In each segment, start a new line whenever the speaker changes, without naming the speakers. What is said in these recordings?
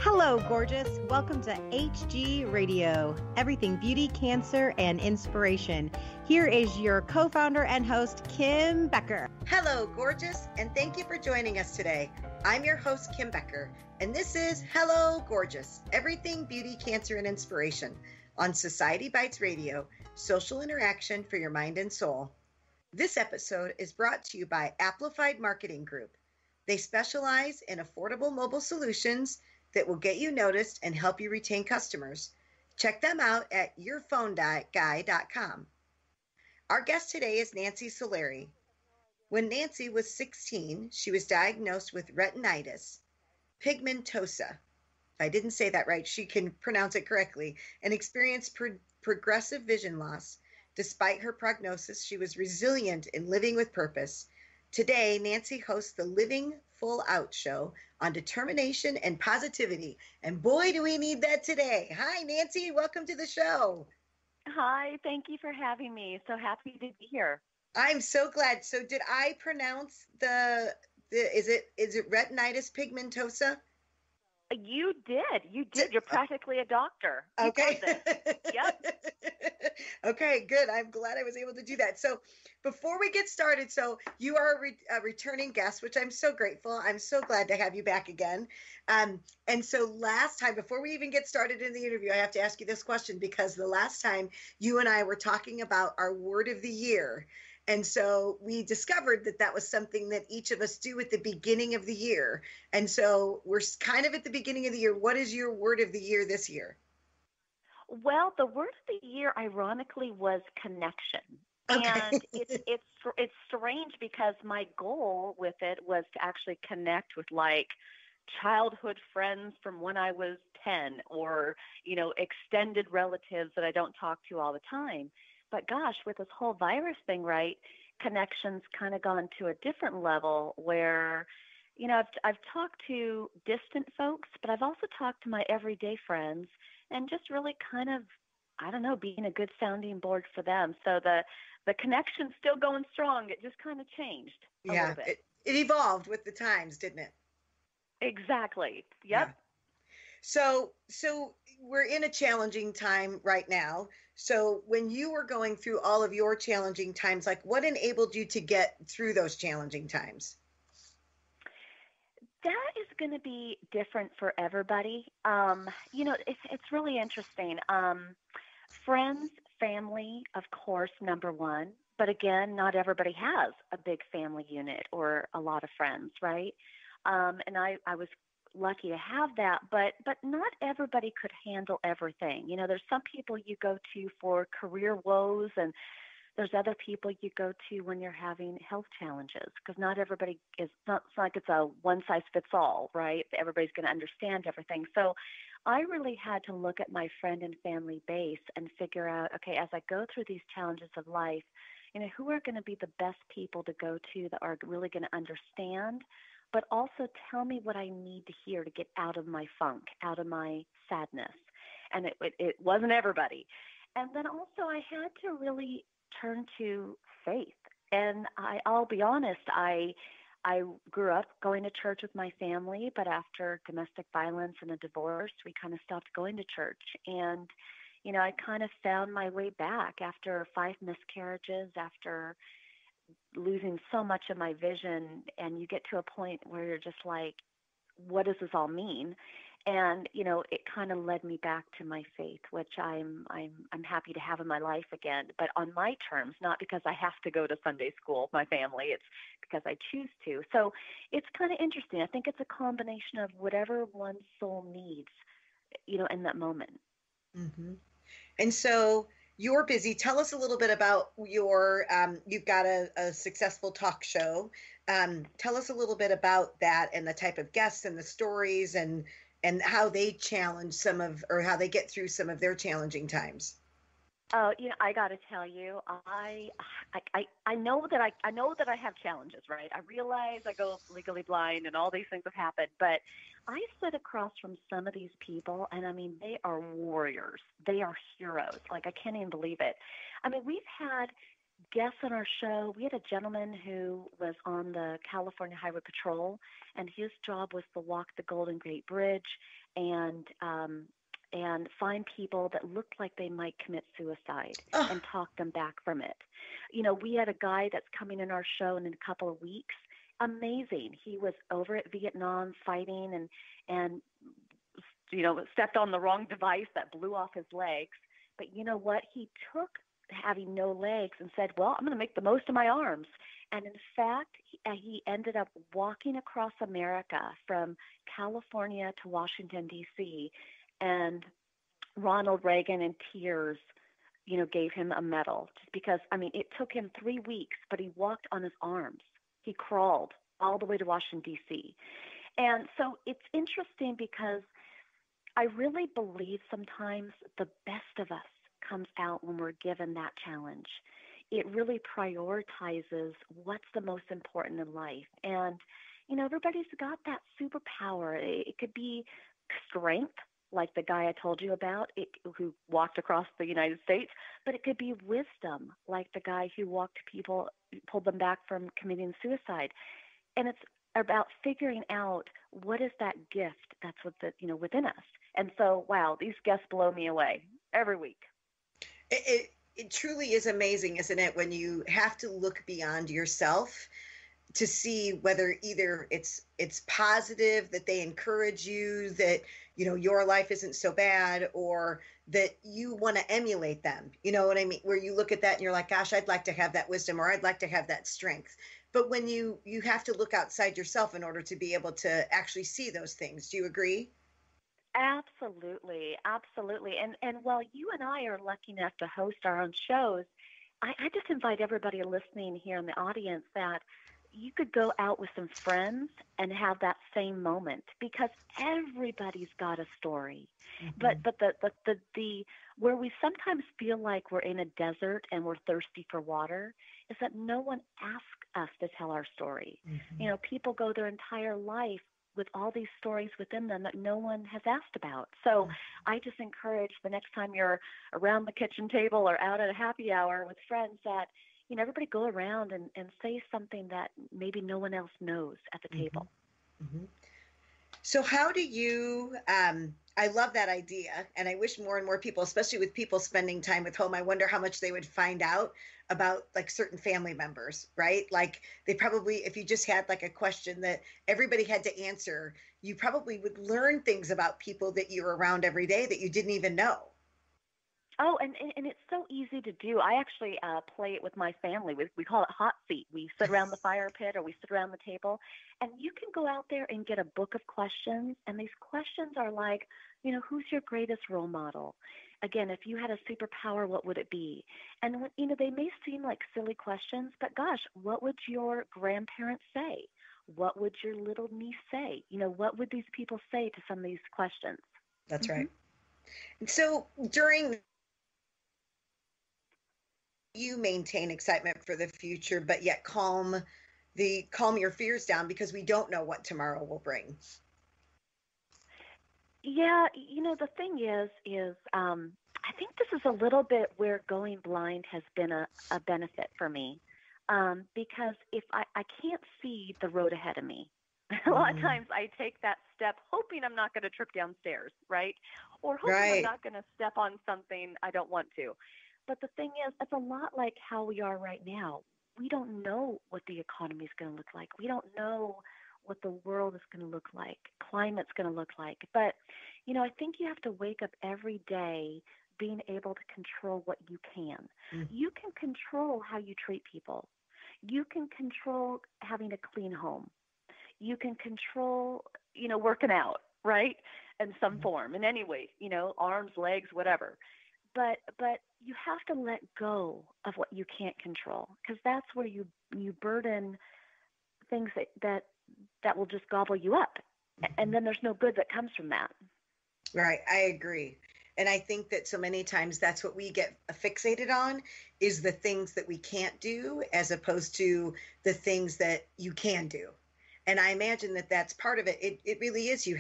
Hello, gorgeous. Welcome to HG Radio, everything beauty, cancer, and inspiration. Here is your co-founder and host, Kim Becker.
Hello, gorgeous, and thank you for joining us today. I'm your host, Kim Becker, and this is Hello, Gorgeous, everything beauty, cancer, and inspiration on Society Bites Radio, social interaction for your mind and soul. This episode is brought to you by Amplified Marketing Group. They specialize in affordable mobile solutions that will get you noticed and help you retain customers. Check them out at yourphoneguy.com. Our guest today is Nancy Solari. When Nancy was 16, she was diagnosed with retinitis, pigmentosa. If I didn't say that right, she can pronounce it correctly, and experienced progressive vision loss. Despite her prognosis, she was resilient in living with purpose. Today, Nancy hosts the Living Full Out show on determination and positivity. And boy, do we need that today. Hi, Nancy. Welcome to the show.
Hi. Thank you for having me. So happy to be here.
I'm so glad. So did I pronounce is it retinitis pigmentosa?
You did. You're practically a doctor.
Okay.
Yep.
Okay, good. I'm glad I was able to do that. So before we get started, so you are a returning guest, which I'm so grateful. I'm so glad to have you back again. And so last time, before we even get started in the interview, I have to ask you this question, because the last time you and I were talking about our word of the year. And so we discovered that was something that each of us do at the beginning of the year. And so we're kind of at the beginning of the year. What is your word of the year this year?
Well, the word of the year, ironically, was connection.
Okay.
And it's strange because my goal with it was to actually connect with like childhood friends from when I was 10 or, extended relatives that I don't talk to all the time. But gosh, with this whole virus thing, right, connections kind of gone to a different level where, I've talked to distant folks, but I've also talked to my everyday friends and just really kind of, being a good sounding board for them. So the connection's still going strong. It just kind of changed a little bit.
It evolved with the times, didn't it?
Exactly. Yep.
Yeah. So we're in a challenging time right now. So when you were going through all of your challenging times, like what enabled you to get through those challenging times?
That is going to be different for everybody. It's really interesting. Friends, family, of course, number one. But again, not everybody has a big family unit or a lot of friends, right? And I was lucky to have that, but not everybody could handle everything. There's some people you go to for career woes, and there's other people you go to when you're having health challenges, because not everybody is, not it's like it's a one size fits all, right? Everybody's going to understand everything. So I really had to look at my friend and family base and figure out, okay, as I go through these challenges of life, who are going to be the best people to go to that are really going to understand, but also tell me what I need to hear to get out of my funk, out of my sadness. And it wasn't everybody. And then also I had to really turn to faith. And I'll be honest, I grew up going to church with my family, but after domestic violence and a divorce, we kind of stopped going to church. And, I kind of found my way back after 5 miscarriages, after losing so much of my vision, and you get to a point where you're just like, what does this all mean? And, it kind of led me back to my faith, which I'm happy to have in my life again, but on my terms, not because I have to go to Sunday school with my family. It's because I choose to. So it's kind of interesting. I think it's a combination of whatever one's soul needs, in that moment.
Mm-hmm. And so you're busy. Tell us a little bit about your, you've got a successful talk show. Tell us a little bit about that and the type of guests and the stories and how they challenge how they get through some of their challenging times.
Oh, I got to tell you, I know that I have challenges, right? I realize I go legally blind and all these things have happened, but I sit across from some of these people, and I mean, they are warriors. They are heroes. Like, I can't even believe it. I mean, we've had guests on our show. We had a gentleman who was on the California Highway Patrol, and his job was to walk the Golden Gate Bridge and find people that looked like they might commit suicide and talk them back from it. We had a guy that's coming in our show in a couple of weeks. Amazing. He was over at Vietnam fighting and stepped on the wrong device that blew off his legs. But you know what? He took having no legs and said, well, I'm going to make the most of my arms. And in fact, he ended up walking across America from California to Washington, D.C., and Ronald Reagan in tears, gave him a medal just because, it took him 3 weeks, but he walked on his arms. He crawled all the way to Washington, D.C. And so it's interesting because I really believe sometimes the best of us comes out when we're given that challenge. It really prioritizes what's the most important in life. And, everybody's got that superpower. It could be strength, like the guy I told you about, who walked across the United States, but it could be wisdom, like the guy who pulled them back from committing suicide. And it's about figuring out what is that gift that's within us. And so, wow, these guests blow me away every week.
It truly is amazing, isn't it, when you have to look beyond yourself to see whether either it's positive, that they encourage you, that your life isn't so bad, or that you want to emulate them. You know what I mean? Where you look at that and you're like, gosh, I'd like to have that wisdom, or I'd like to have that strength. But when you have to look outside yourself in order to be able to actually see those things. Do you agree?
Absolutely. And while you and I are lucky enough to host our own shows, I just invite everybody listening here in the audience that you could go out with some friends and have that same moment, because everybody's got a story. Mm-hmm. But the where we sometimes feel like we're in a desert and we're thirsty for water is that no one asked us to tell our story. Mm-hmm. People go their entire life with all these stories within them that no one has asked about. So I just encourage the next time you're around the kitchen table or out at a happy hour with friends that, everybody go around and say something that maybe no one else knows at the table.
Mm-hmm. So how do you, I love that idea. And I wish more and more people, especially with people spending time at home, I wonder how much they would find out about like certain family members, right? Like they probably, if you just had like a question that everybody had to answer, you probably would learn things about people that you're around every day that you didn't even know.
Oh, and it's so easy to do. I actually play it with my family. We call it hot seat. We sit around the fire pit or we sit around the table, and you can go out there and get a book of questions. And these questions are like, who's your greatest role model? Again, if you had a superpower, what would it be? And, they may seem like silly questions, but gosh, what would your grandparents say? What would your little niece say? What would these people say to some of these questions?
That's right. And so during you maintain excitement for the future, but yet calm your fears down, because we don't know what tomorrow will bring.
Yeah, the thing is I think this is a little bit where going blind has been a benefit for me, because if I can't see the road ahead of me, a lot of times I take that step hoping I'm not going to trip downstairs, right? Or hoping I'm not going to step on something I don't want to. But the thing is, it's a lot like how we are right now. We don't know what the economy is going to look like. We don't know what the world is going to look like, climate's going to look like. But, I think you have to wake up every day being able to control what you can. Mm. You can control how you treat people. You can control having a clean home. You can control, working out, right? In some form, in any way, arms, legs, whatever. But you have to let go of what you can't control, because that's where you burden things that will just gobble you up. And then there's no good that comes from that.
Right. I agree. And I think that so many times that's what we get fixated on, is the things that we can't do as opposed to the things that you can do. And I imagine that that's part of it. It really is. You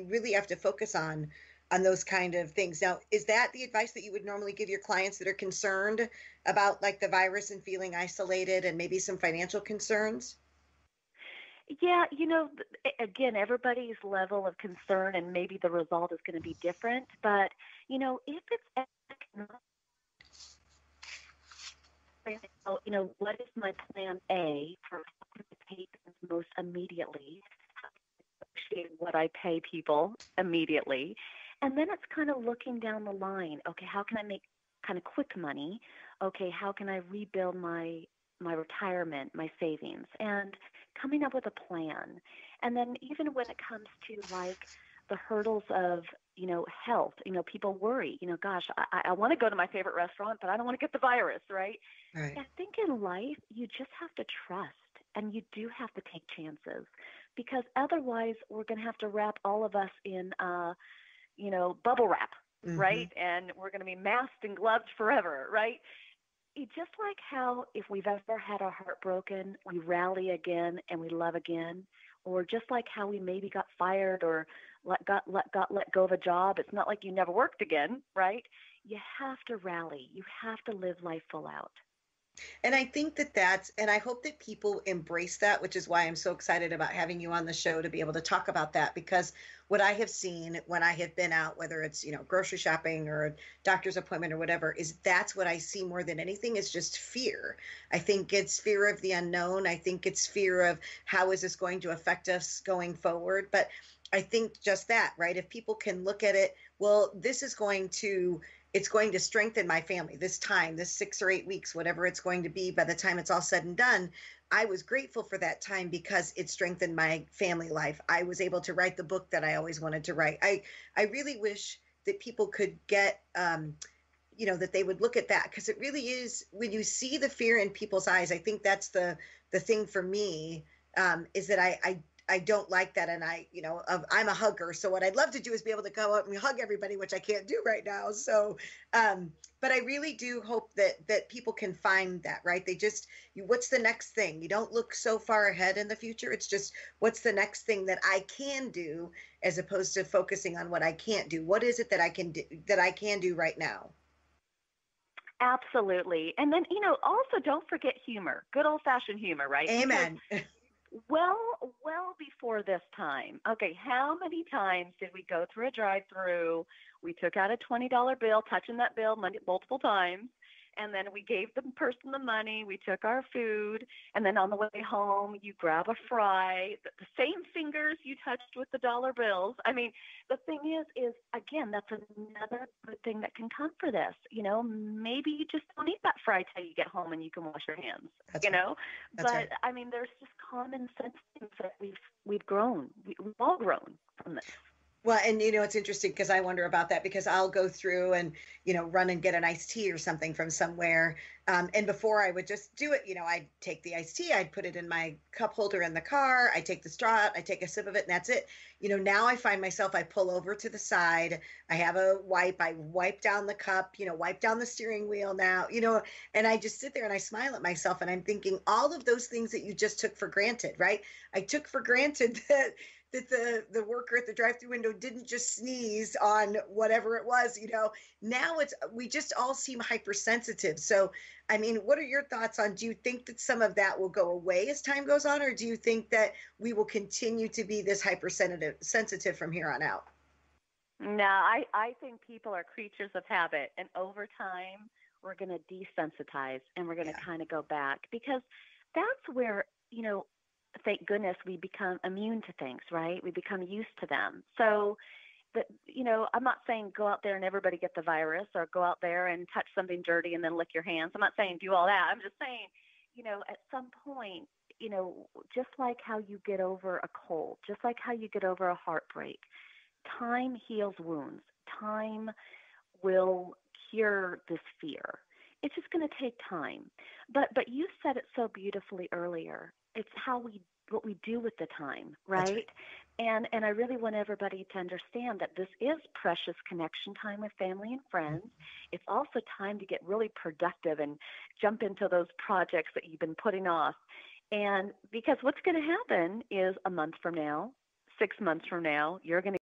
really have to focus on on those kind of things. Now, is that the advice that you would normally give your clients that are concerned about like the virus and feeling isolated and maybe some financial concerns?
Yeah, again, everybody's level of concern and maybe the result is going to be different. But, if it's economic, what is my plan A for how can I pay things most immediately? What I pay people immediately. And then it's kind of looking down the line. Okay, how can I make kind of quick money? Okay, how can I rebuild my retirement, my savings, and coming up with a plan. And then even when it comes to like the hurdles of, health, people worry, gosh, I want to go to my favorite restaurant, but I don't want to get the virus, right?
Right.
I think in life, you just have to trust and you do have to take chances because otherwise we're going to have to wrap all of us in, bubble wrap,
Mm-hmm.
right? And we're going to be masked and gloved forever, right? Just like how if we've ever had our heart broken, we rally again and we love again, or just like how we maybe got fired or got let go of a job, it's not like you never worked again, right? You have to rally. You have to live life full out.
And I think and I hope that people embrace that, which is why I'm so excited about having you on the show to be able to talk about that. Because what I have seen when I have been out, whether it's, grocery shopping or a doctor's appointment or whatever, is that's what I see more than anything is just fear. I think it's fear of the unknown. I think it's fear of how is this going to affect us going forward. But I think just that, right? If people can look at it, well, it's going to strengthen my family this time, this 6 or 8 weeks, whatever it's going to be by the time it's all said and done. I was grateful for that time because it strengthened my family life. I was able to write the book that I always wanted to write. I really wish that people could get, that they would look at that because it really is when you see the fear in people's eyes. I think that's the thing for me, is that I don't like that. And I'm a hugger. So what I'd love to do is be able to go up and hug everybody, which I can't do right now. So, but I really do hope that people can find that, right? What's the next thing? You don't look so far ahead in the future. It's just, what's the next thing that I can do as opposed to focusing on what I can't do? What is it that I can do right now?
Absolutely. And then, also don't forget humor, good old fashioned humor, right? Because
Amen.
well before this time. Okay, how many times did we go through a drive-through? We took out a $20 bill, touching that bill multiple times, and then we gave the person the money. We took our food, and then on the way home, you grab a fry. The same fingers you touched with the dollar bills. I mean, the thing is again, that's another good thing that can come for this. Maybe you just don't eat that fry till you get home and you can wash your hands.
That's right. That's
But
right.
I mean, there's just common sense things that we've grown. We've all grown from this.
Well, and it's interesting because I wonder about that because I'll go through and, run and get an iced tea or something from somewhere. And before I would just do it, I'd take the iced tea, I'd put it in my cup holder in the car, I take the straw out, I take a sip of it, and that's it. Now I find myself, I pull over to the side, I have a wipe, I wipe down the cup, wipe down the steering wheel now, and I just sit there and I smile at myself and I'm thinking all of those things that you just took for granted, right? I took for granted that the worker at the drive-through window didn't just sneeze on whatever it was, now we just all seem hypersensitive. So, I mean, what are your thoughts on, do you think that some of that will go away as time goes on, or do you think that we will continue to be this hypersensitive from here on out?
No, I think people are creatures of habit, and over time, we're going to desensitize and we're going to
Yeah.
kind of go back because that's where, thank goodness we become immune to things, right? We become used to them. So that, I'm not saying go out there and everybody get the virus or go out there and touch something dirty and then lick your hands. I'm not saying do all that. I'm just saying, at some point, just like how you get over a cold, just like how you get over a heartbreak, time heals wounds. Time will cure this fear. It's just going to take time. But you said it so beautifully earlier. It's what we do with the time,
That's
right?
right.
And I really want everybody to understand that this is precious connection time with family and friends. It's also time to get really productive and jump into those projects that you've been putting off. And because what's going to happen is a month from now, 6 months from now, you're going to